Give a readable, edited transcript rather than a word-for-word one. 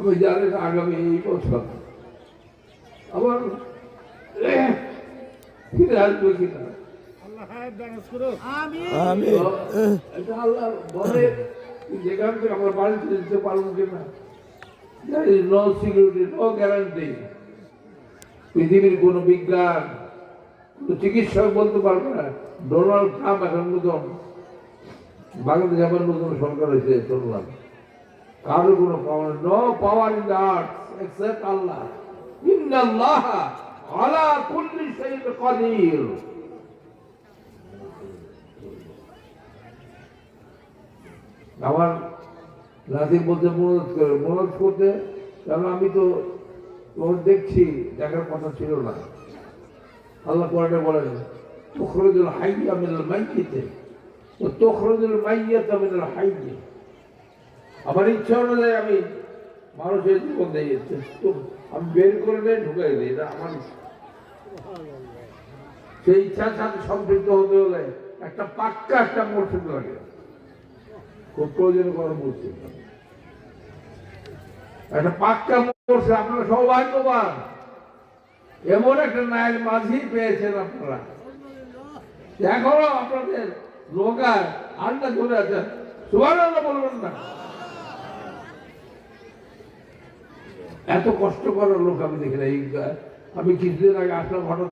আমি জানি আগামী এই বছর আবার ফিরে আসবে কিনা। এটা আল্লাহ বলে যেখান থেকে আমরা বাড়িতে যেতে পারবো কিনা। No security, no guarantee. পৃথিবীর কোন বিজ্ঞান, চিকিৎসক বলতে পারবে না। ডোনাল্ড ট্রাম্প এখন নতুন বাংলাদেশ আবার নতুন সরকার হয়েছে, শুনলাম কারো কোনো power, no power in the earth except Allah. ইন্নাল্লাহ আলা কুল্লি শাইইন কাদির। আমার নাতি বলতে মনোজ করতে, কারণ আমি তো তোমার দেখছি, দেখার কথা ছিল না। আল্লাহ কোরআনে বলেন তুখরিজুল হাইয়্যা মিনাল মাইয়্যিত ওয়া তুখরিজুল মাইয়্যিতা মিনাল হাইয়্য। আমার ইচ্ছা অনুযায়ী আমি মানুষের জীবন দিয়েছি, আমি বের করে নিয়ে ঢুকাই দিই, এটা আমার সেই ইচ্ছার সাথে সম্পৃক্ত হতে হলে একটা পাক্কা একটা মসজিদ লাগে, খুব প্রয়োজন কোনো মসজিদ, একটা পাক্কা মসজিদ। আপনারা সৌভাগ্যবান, এমন একটা নায়েল মাঝি পেয়েছেন আপনারা, এখনো আপনাদের লোকায় আড্ডা করে আছেন। সুবহানাল্লাহ বলবেন না? এত কষ্ট করার লোক আমি দেখি না। আমি কিছুদিন আগে আসলাম, হঠাৎ